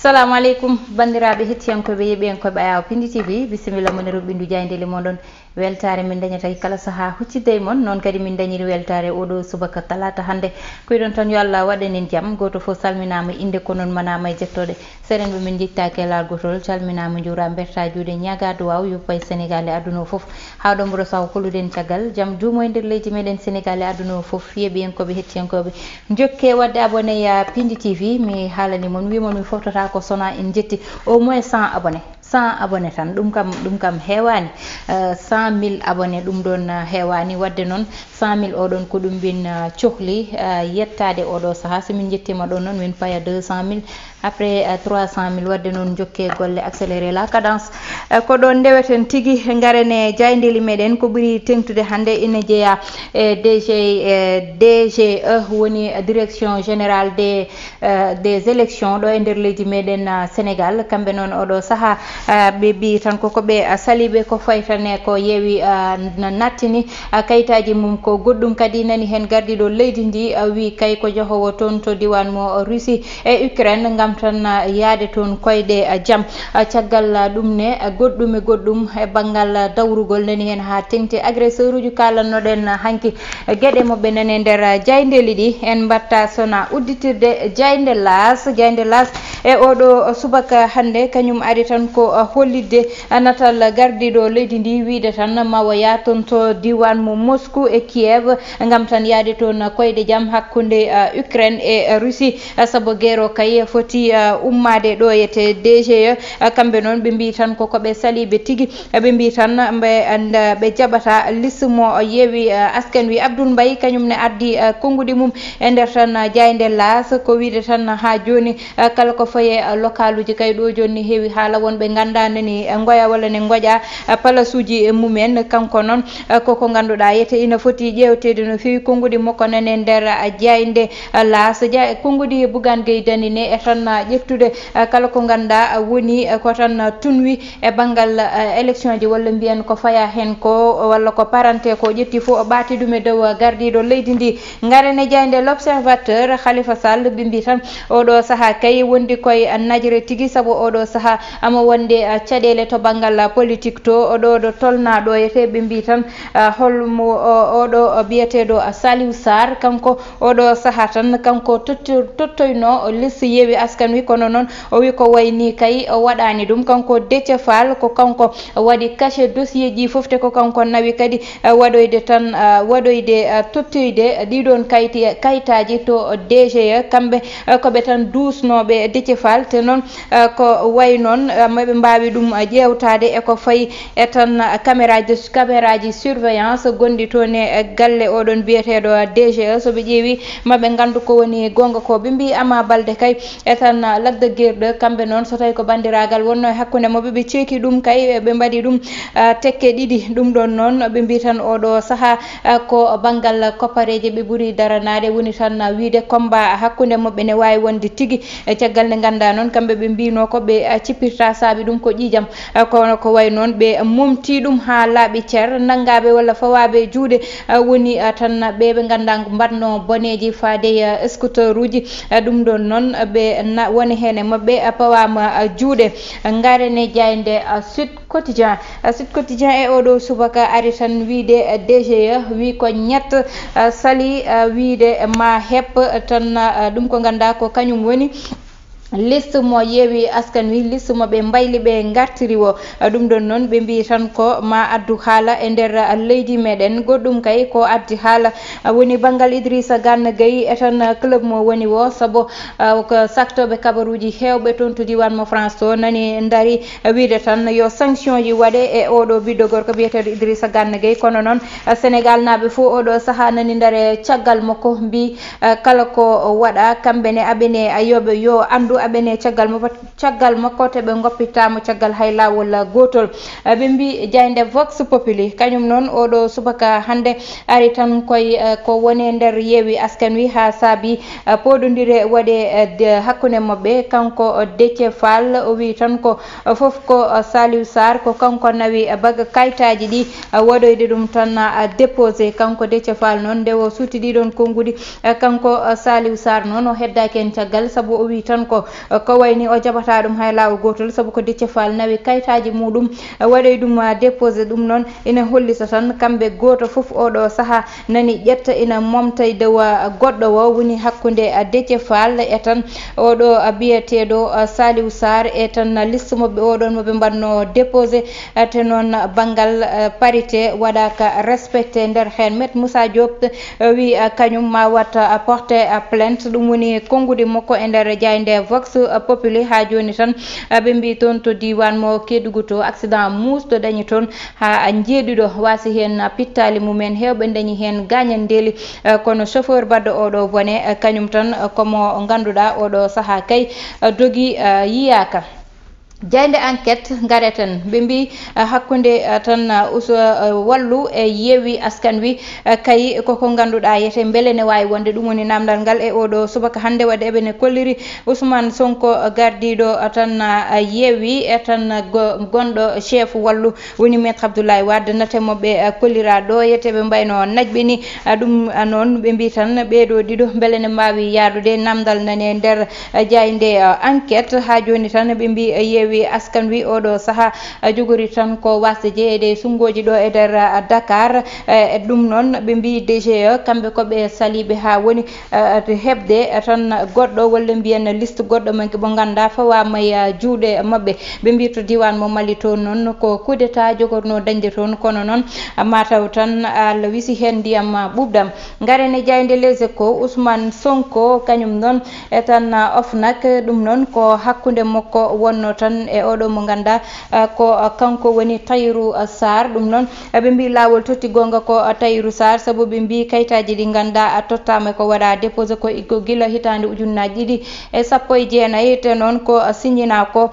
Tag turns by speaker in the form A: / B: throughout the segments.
A: Assalamu alaikum bandiraɓe hettiyankoɓe yeɓiyankoɓe Ayaw Pindi TV bisimilla moniru ɓindu jayndeli moɗon weltare min dañata kala saaha huccidde e moon noon kadi min dañiri weltare oɗo subaka talata hande koyɗon tan yo Allah waɗanen jaam goto foof salminama inde ko noon manama e jettoɗe serenɓe min jittake e laal gotol calminama juura berta juuɗe ñaga duwaw yoppay Sénégal e aduna o foof hawɗo mburo saw kolluɗen caggal jaam juumo e nder leydi meɗen Sénégal e aduna o foof yeɓiyankoɓe hettiyankoɓe jokke wadde abonné ya Pindi TV mi haalani moon wimon mi foftata ko sona en jetti au moins 100 abonné 100 abonné tan ɗum kam heewani 100 000 abonné ɗum ɗon heewani wadde noon 100 000 oɗon ko ɗum min cohli yettade oɗo saaha somin jettima ɗon noon min paya 200 000 après 300 000 wadde noon jokke golle accéléré la cadence ko ɗon ndeweten tigui garane jayndeli meɗen ko ɓuuri tengtude hande ina jeeya e DGE woni direction générale des élections ɗo e nder leydi meɗen Sénégal kamɓe noon oɗo saaha ɓe mbi tan koko ɓe saliɓe ko faytane ko yeewi nattini kayitaji mum ko goɗɗum kadi nani hen gardiɗo leydi ndi wi kay ko jahowo toon to diwan mo Russie e Ukraine gam tan yaade toon koyɗe jaam caggal ɗum ne goɗɗum e goɗɗum e banggal dawrugol nani hen ha tengti agresseur uji kalannoɗen hanki gueɗe moɓe nane nder jayndeli ɗi en batta sona udditirde jayde las e oɗo subaka hande kañum ari tan ko hollidde natal gardiɗo leydi ndi wiide tan mawa ya toon to diwan mo Moscou e Kiev gam tan yaade toon koyɗe jaam hakkude Ukraine e Russie saabu guerre kay foti ummade ɗo yete DGE kamɓe noon ɓe mbi tan kokoɓe saliɓe tigui ɓe mbi tan ɓe jaɓata liste mo yeewi askan wi Abdoul Mbaye kañum ne addi konngudi mum e nder tan jayde las ko wiide tan ha joni kala ko faye local uji kay ɗo joni heewi haala wonɓe ganda nani goya walla ne goƴa place uji mumen kanko noon koko ganduɗa yete ina foti ƴewtede no fewi konngudi makko nane nder jayde las konngudi Bougane Gueye Dany ne e tan ƴettude kala ko ganda woni ko tan tunwi e banggal élection ji walla mbiyen ko faya hen ko walla ko parenté ko ƴetti fo o ɓaati ɗum e dow gardiɗo leydi ndi garane jayde l'observateur Khalifa Sall ɓe mbi tan oɗo saaha kay wondi koye najre tigui saabu oɗo saaha ama wonde caɗele to banggal politique to oɗo tolna ɗo yete ɓe mbi tan holmo oɗo biyeteɗo Saliou Sarr kanko oɗo saaha tan kanko tottoyno liste yeewi askan wi kono noon o wi ko wayni kay o waɗani ɗum kanko Déthié Fall ko kanko waɗi caché dossier ji foof te ko kanko nawi kadi waɗoyde tan tottoyde ɗiɗon kayitaji to DGE kamɓe koɓe tan dusnoɓe Déthié Fall te noon ko way noon maɓe mbawi ɗum ƴewtade eko fayi e tan caméraji surveillance gonɗi toon e galle oɗon biyeteɗo DGE soɓe ƴeewi maɓe gandu ko woni gonga ko ɓe mbi Ama Baldé kay e tan Lac de Guiers 2 kamɓe noon so tawi ko bandiragal wonno e hakkude mabɓe ɓe ceeki ɗum kay ɓe mbaɗi ɗum tekke ɗiɗi ɗum ɗon noon ɓe mbi tan oɗo saaha ko banggal koppareje ɓe ɓuuri daranade woni tan wiide combat hakkude mabɓe ne wawi wonde tigui e caggal nde ganda noon kamɓe ɓe mbino ko ɓe cippirta saabi ɗum ko ƴiƴam kono ko way noon ɓe momti ɗum ha laaɓi ceer naggaɓe walla fawaɓe juuɗe woni tan ɓe ganda mbatno boneji faade scooter uji ɗum ɗon noon ɓe woni hen e mabɓe pawama juuɗe garane jayde Sud Quotidien e oɗo subaka ari tan wiide DGE wi ko ñett sali wiide ma hepp tan ɗum ko ganda ko kañum woni liste mo yeewi askan wi liste mo ɓe mbayli ɓe gartiri o ɗum ɗon noon ɓe mbi tan ko ma addu haala e nder leydi meɗen goɗɗum kay ko addi haala woni banggal Idrissa Gana Gueye e tan club mo woni o saabu ko saktoɓe kabaruji hewɓe toon to diwan mo France to nani dari wiide tan yo sanction ji waɗe e oɗo ɓiɗɗo gorko biyeteɗo Idrissa Gana Gueye kono noon Sénégal naɓe fo oɗo saaha nani dare caggal makko mbi kala ko waɗa kamɓene aɓene ayoɓe yo andu aɓene caggal makko te ɓe goppitamo caggal hay lawol gotol ɓe mbi jayde Vox Populi kañum noon oɗo subaka hande ari tan koye ko woni nder yeewi askan wi ha saabi poɗodire waɗe hakkude mabɓe kanko Déthié Fall o wi tan ko foof ko Saliou Sarr ko kanko nawi baga kayitaji ɗi waɗoyde ɗum tan déposé kanko Déthié Fall noon nde o suuti ɗiɗon konngudi kanko Saliou Sarr noon o heddaki en caggal saabu o wi tan ko ko wayni o jabata ɗum hay lawol gotol sabu ko Déthié Fall nawi kayitaji muɗum waɗay ɗum déposé ɗum noon ina hollita tan kamɓe goto foof oɗo saaha nani ƴetta ina momta e dow goɗɗo o woni hakkude Déthié Fall e tan oɗo biyeteɗo Saliou Sarr e tan liste moɓɓe oɗon moɓe mbanno déposé te noon banggal parité waɗaka respecté nder hen Maître Moussa Diop wi kañum ma watta porté plainte ɗum woni kongude makko e nder jayde Vox Populi ha joni tan ɓe mbi toon to diwan mo Kédougou to accident musɗo dañi toon ha jeeɗiɗo wasi hen pittali mumen hewɓe dañi hen gañandeli kono chauffeur badɗo oɗo bone kañum tan komo ganduɗa oɗo saaha kay dogui yiyaka. Jayde enquête gareten ɓe mbi hakkude tan wallu e Yewwi Askan Wi kay koko ganduɗa yete beele ne wawi wonde ɗum woni namdal ngal e oɗo subaka hande wadde eɓene kolliri Ousmane Sonko gardiɗo tan Yewwi e tan gonɗo chef wallu woni Maître Abdoulaye Wade natemoɓe kollira ɗo yeteɓe mbayno najɓini ɗum noon ɓe mbi tan ɓeɗo ɗiɗo beele ne mbawi yadude namdal nane nder jayde enquête ha joni tan ɓe mbi Yewwi Askan Wi oɗo saaha jogori tan ko wasde jeeyede sungoji ɗo e nder Dakar e ɗum noon ɓe mbi DGE kamɓe koɓe saliɓe ha woni hebde tan goɗɗo walla mbiyen liste goɗɗo manke mo ganda fawama e juuɗe mabɓe ɓe mbi to diwan mo Mali toon noon ko coup d'état jogorno dañde toon kono noon mataw tan Allah wisi hen ndiyam ɓuɓɗam. Garen e jayde Les Échos Ousmane Sonko kañum noon e tan OFNAC ɗum noon ko hakkude makko wonno tan e oɗo mo ganda ko kanko woni Tahirou Sarr ɗum noon ɓe mbi lawol totti gonga ko Tahirou Sarr saabu ɓe mbi kayitaji ɗi ganda tottama ko waɗa déposé ko guila hitande ujunnaji ɗiɗi e sappo e jeenayyi te noon ko signina ko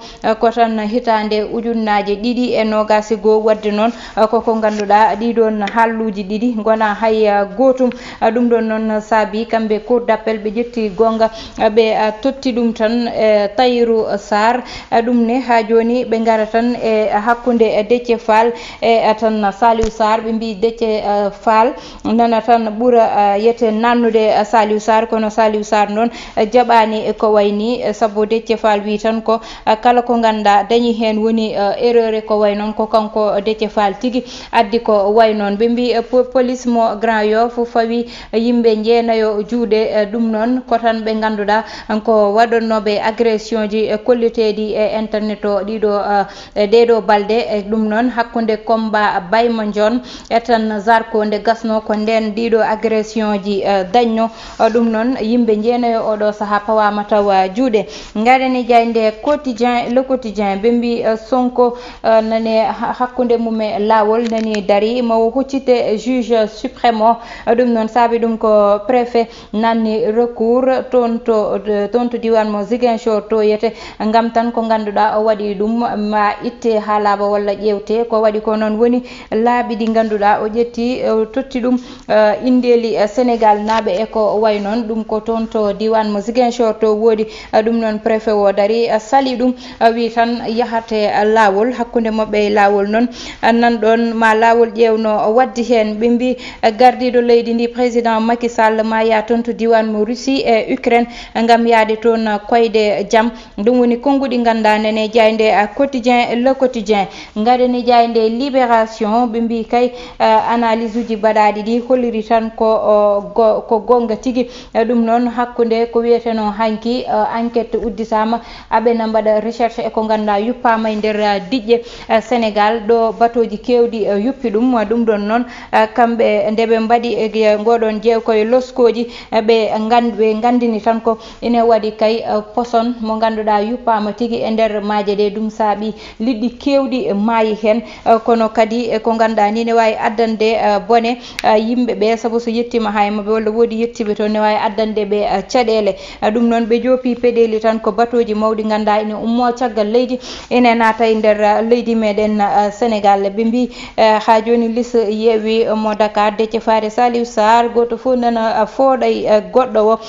A: tan hitande ujunnaji ɗiɗi e nogasi goho wadde noon koko ganduɗa ɗiɗon halluji ɗiɗi gona hay gotum ɗum ɗon noon saabi kamɓe cour d'appel ɓe ƴetti gonga ɓe totti ɗum tan e Tahirou Sarr ɗum ne ha joni ɓe gara tan e hakkude Déthié Fall e tan Saliou Sarr ɓe mbi Déthié Fall nana tan ɓuura yete nannude Saliou Sarr kono Saliou Sarr noon jaɓani ko wayni saabu Déthié Fall wi tan ko kala ko ganda dañi hen woni erreur ko way noon ko kanko Déthié Fall tigui addi ko way noon ɓe mbi police mo Grand Yoff fawi yimɓe jeenayo juuɗe ɗum noon ko tan ɓe ganduɗa ko waɗannoɓe agression ji kolliteɗi e internet o ɗeɗo balɗe e ɗum noon hakkude Komba Bayma Dione e tan Zarko nde gasno ko nden ɗiɗo agression ji dañno ɗum noon yimɓe jeenayo oɗo saaha pawama taw juuɗe. Gareni jayde quotidien Le Quotidien ɓe mbi Sonko nane hakkude mum e lawol nani dari mo huccite juge suprême o ɗum noon saabi ɗum ko préfet nanni recours toon to diwan mo Ziguinchor to yete gam tan ko ganduɗa o waɗi ɗum ma itte ha laaɓa walla ƴewte ko waɗi ko noon woni laaɓi ɗi ganduɗa o ƴetti totti ɗum indeli Sénégal naaɓe e ko way noon ɗum ko toon to diwan mo Ziguinchor to woodi ɗum noon préfet o dari sali ɗum wi tan yahate lawol hakkude mabɓe e lawol noon nanɗon ma lawol ƴewno waddi hen ɓe mbi gardiɗo leydi ndi président Macky Sall ma ya toon to diwan mo Russie e Ukraine gam yaade toon koyde jaam ɗum woni konguɗi ganda nene jayde quotidien Le Quotidien. Gareni jayde Libération ɓe mbi kay analyse uji baɗaɗi ɗi holliri tan ko gonga tigui ɗum noon hakkude ko wiyeteno hanki enquête udditama aɓena mbaɗa recherche e ko ganduɗa yuppama e nder diƴƴe Sénégal ɗo batoji kewɗi yuppi ɗum ɗon noon kamɓe ndeɓe mbaɗi ngoɗon jewkoye loskoji ɓe gandini tan ko ina waɗi kay poson mo ganduɗa yuppama tigui e nder maaje ɗe ɗum saabi liɗɗi kewɗi maayi hen kono kadi ko ganduɗa ni ne wawi addande bone yimɓeɓe saabu so yettima ha mabɓe walla woodi yettiɓe toon ne wawi addande ɓe caɗele ɗum noon ɓe joopi peɗeli tan ko batoji mawɗi ganda ina ummo caggal leydi ene naata e nder leydi meɗen Sénégal ɓe mbi ha joni liste Yewwi mo Dakar Déthié Fall Saliou Sarr goto foof nana fooɗay goɗɗo o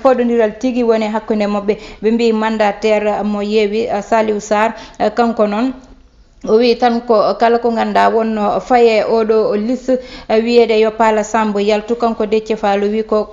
A: poɗodiral tigui woni hakkude mabɓe ɓe mbi mandataire mo Yewwi Saliou Sarr kanko noon o wi tan ko kala ko ganda wonno faye oɗo liste wiyede yo Pala Sambo yaltu kanko Déthié Fall wi ko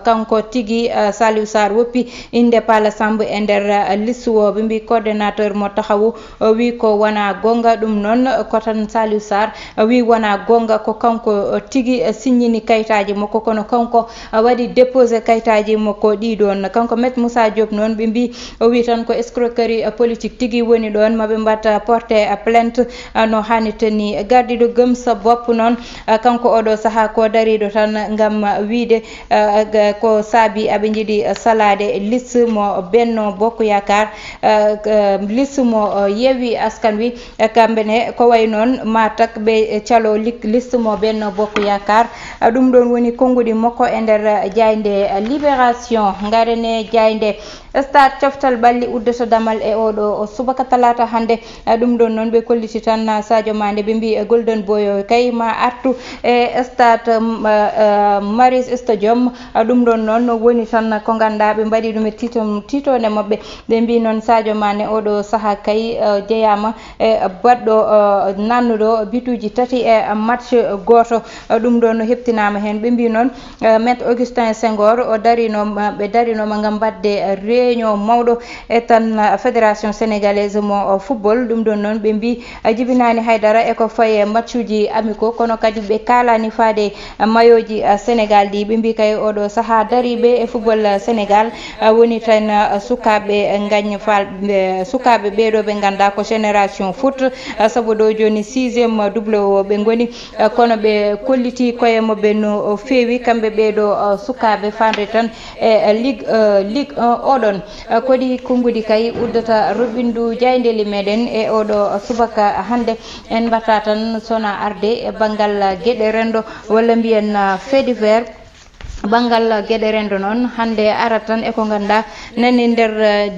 A: kanko tigui Saliou Sarr woppi inde Pala Sambo e nder liste o ɓe mbi coordonnateur mo taxawu wi ko wona gonga ɗum noon ko tan Saliou Sarr wi wona gonga ko kanko tigui signini kayitaji makko kono kanko waɗi déposé kayitaji makko ɗiɗon kanko Maître Moussa Diop noon ɓe mbi o wi tan ko escroquerie politique tigui woni ɗon maɓe mbatta porté plainte no hannirta ni gardiɗo gëm sa bopp noon kanko oɗo saaha ko dariɗo tan ngam wiide ko saabi aɓe jiiɗi salade liste mo Benno Bokk Yakar liste mo Yewwi Askan Wi kamɓene ko way noon matak ɓe calo liste mo Benno Bokk Yakar ɗum ɗon woni konngudi makko e nder jayde Libération garene jayde stade coftal balli uddoto damal e oɗo subaka talata hande ɗum ɗon noon ɓe kolliti tan Sadio Mané ɓe mbi Golden Boy kay ma artu e stade Maris Stadium ɗum ɗon noon woni tan ko ganda ɓe mbaɗi ɗum e titone mabɓe ɓe mbi noon Sadio Mané oɗo saaha kay jeeyama e baɗɗo nannuɗo bituji tati e match goto ɗum ɗon no heptinama hen ɓe mbi noon Maître Augustin Senghor o ɓe darinoma gam badde réunion mawɗo e tan fédération sénégalaise mo football ɗum ɗon noon ɓe mbi jibinani haydara eko faye matchuji amicaux kono kadi ɓe kalani faade mayoji Sénégal ɗi ɓe mbi kay oɗo saaha dariɓe e football Sénégal woni tan sukaɓe gagne fal sukaɓe ɓeɗo ɓe ganda ko génération foot saabu ɗo joni 6e double o ɓe goni kono ɓe kolliti koye mabɓe no feewi kamɓe ɓeɗo sukaɓe fande tan e ligue 1 oɗon kodi konngudi kay uddata roɓindu jaydeli meɗen e oɗo subaka hande en mbatta tan sona arde e banggal gueɗe rendo walla mbiyen fait divers bangal gueɗe rendo noon hande arat tan eko ganda nani nder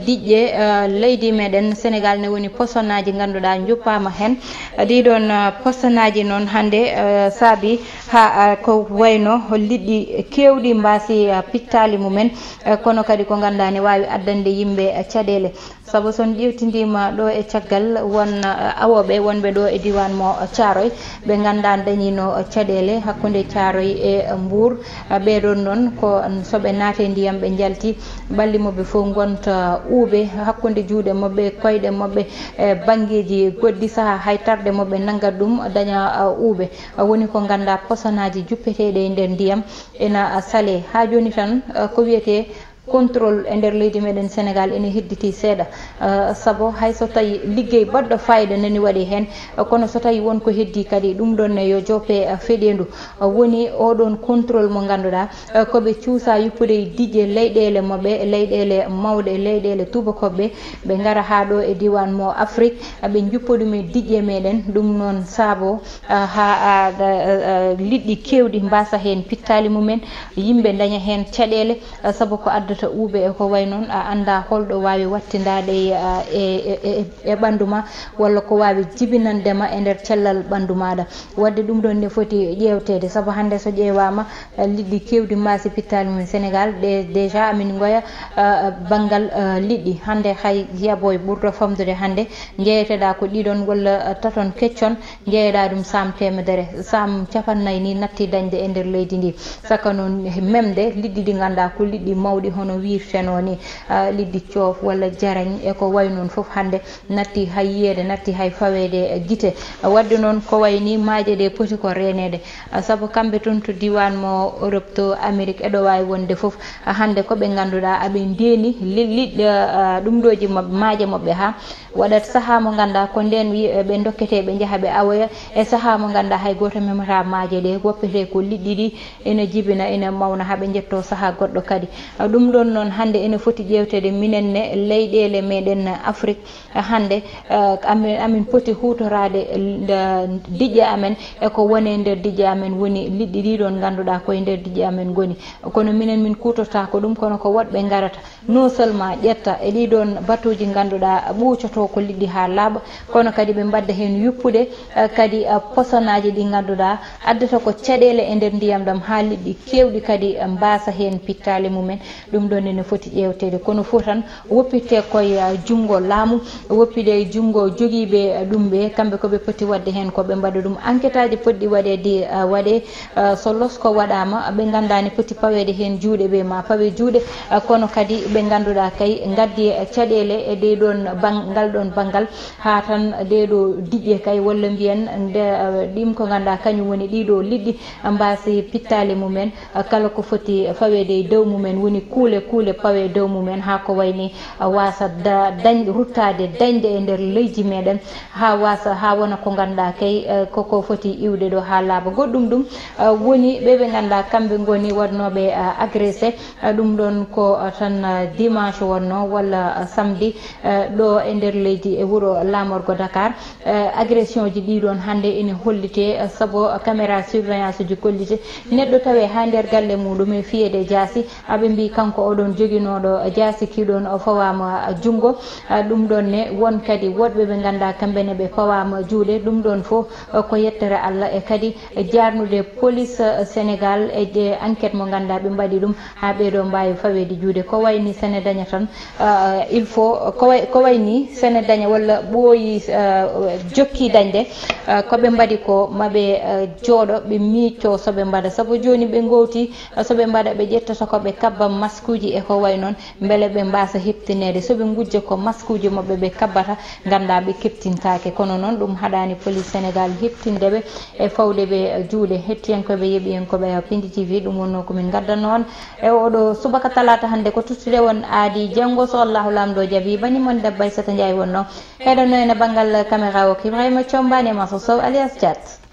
A: diƴƴe leydi meɗen Sénégal ne woni postonaji ganduɗa juppama hen ɗiɗon postonaji noon hande saabi ha ko wayno liɗɗi kewɗi mbasi pittali mumen kono kadi ko ganda ne wawi addande yimɓe caɗele saabu son ƴewtidima ɗo e caggal won awoɓe wonɓe ɗo e diwan mo Thiaroye ɓe ganda dañino caɗele hakkude Thiaroye e Mbour ɓeɗon noon ko soɓe naate ndiyam ɓe jalti balli mabɓe fof gonta uuɓe hakkude juuɗe mabɓe koyɗe mabɓe e banggueji goɗɗi saaha hay tarde mabɓe naggat ɗum daña uuɓe woni ko ganda posonaji juppeteɗe e nder ndiyam ena saale ha joni tan ko wiyete contrôle e nder leydi meɗen Sénégal ene hedditi seeɗa saabu hay so tawi liggey baɗɗo fayida nani waɗi hen kono so tawi wonko heddi kadi ɗum ɗon yo joppe feɗendu woni oɗon contrôle mo ganduɗa koɓe cuusa yuppude diƴƴe leyɗele mabɓe leyɗele mawɗe leyɗele tubakoɓe ɓe gara ha ɗo e diwan mo Afrique ɓe juppa ɗum e diƴƴe meɗen ɗum noon saabo ha liɗɗi kewɗi mbasa hen pittali mumen yimɓe daña hen caɗele saabu ko addata uuɓe e ko way noon a anda holɗo wawi wattindade e ɓandu ma walla ko wawi jibinandema e nder cellal ɓandu maɗa wadde ɗum ɗon ne foti ƴewtede saabu hande so ƴewama liɗɗi kewɗi mbasi pittali mumen Sénégal déjà amin goya banggal liɗɗi hande hay yaboye ɓurɗo famdude hande jeeyeteɗa ko ɗiɗon walla taton keccon jeeyeɗa ɗum sam temedere sam capannayyi ni natti dañde e nder leydi ndi saka noon memde liɗɗi ɗi ganda ko liɗɗi mawɗi hono wirteno ni liɗɗi coof walla jarañ e ko way noon foof hande natti hay yiyede natti hay fawede guite wadde noon ko wayni maaje ɗe poti ko renede saabu kamɓe toon to diwan mo Europe to Amérique eɗo wawi wonde foof hande koɓe ganduɗa aɓe ndeni liɗɗi ɗum ɗoji mabɓe maaje mabɓe ha waɗat saaha mo ganda ko nden ɓe dokkete ɓe jaaha ɓe awoya e saaha mo ganda hay goto memata maaje ɗe woppete ko liɗɗi ɗi ene jibina ene mawna haaɓe jetto saaha goɗɗo kadi ɗum ɗon noon hande ene foti ƴewtede minenne leyɗele meɗen Afrique hande amin poti hutorade diƴƴe amen eko wone nder diƴƴe amen woni liɗɗi ɗiɗon ganduɗa koye nder diƴƴe amen goni kono minen min kutota ko ɗum kono ko woɗɓe garata non seulement ƴetta e ɗiɗon batuji ganduɗa ɓuucoto ko liɗɗi ha laaɓa kono kadi ɓe mbadda hen yuppude kadi posonaji ɗi ganduɗa addata ko caɗele e nder ndiyam ɗam ha liɗɗi kewɗi kadi mbasa hen pittali mumen ɗum ɗum ɗon ene foti ƴewtede kono fof tan woppite koye jungo laamu woppide jungo jogiiɓe ɗum ɓe kamɓe koɓe poti wadde hen koɓe mbaɗa ɗum enquête aji poɗɗi waɗede waɗe so losko waɗama ɓe gandani poti pawede hen juuɗe ɓe ma pawe juuɗe kono kadi ɓe ganduɗa kay gaddi caɗele e ɗeɗon ngal ɗon banggal ha tan ɗeɗo diƴƴe kay walla mbiyen ɗim ko ganduɗa kañum woni ɗiɗo liɗɗi mbasi pittali mumen kala ko foti fawede e dow mumen woni kuule pawe dow mumen ha ko wayni wasa ruttade dañde e nder leydi meɗen ha wasa ha wona ko ganduɗa kay koko foti iwde ɗo ha laaɓa goɗɗum ɗum woni ɓeɓe ganduɗa kamɓe goni waɗnoɓe agressé ɗum ɗon ko tan dimanche wonno walla samedi ɗo e nder leydi e wuuro lamorgo Dakar agression ji ɗiɗon hande ene hollite saabu caméra surveillance ji gollite neɗɗo tawe ha nder galle muɗum e fiyede jaasi aɓe mbi kanko oɗon joguinoɗo jaasi kiɗon o fawama jungo ɗum ɗon ne won kadi woɗɓe ɓe ganduɗa kamɓene ɓe fawama juuɗe ɗum ɗon fo ko yettere Allah e kadi jarnude police Sénégal e enquête mo ganduɗa ɓe mbaɗi ɗum ha ɓeɗo mbawi fawede juuɗe ko wayni sene daña tan il faut ko wayni sene daña walla ɓooyi jokki dañde koɓe mbaɗi ko maɓe jooɗo ɓe micco soɓe mbaɗa saabu joni ɓe gowti soɓe mbaɗa ɓe ƴettata koɓe kabba masque uji e ko way noon beele ɓe mbasa heptinede soɓe gujja ko masque uji mabɓe ɓe kabbata ganda ɓe keptintake kono noon ɗum haɗani police Sénégal heptindeɓe e fawde ɓe juuɗe hettiyankoɓe yeeɓiyankoɓe Pindi TV ɗum wonno komin gaddanno on e oɗo subaka talata hande ko tuttude won aadi janggo so Allahu lamɗo jaabi bani mon Dabba Aissata Ndiaye wonno heɗono ene banggal caméra o ko Ibrahima Thiombani Masso Sow alias Thiat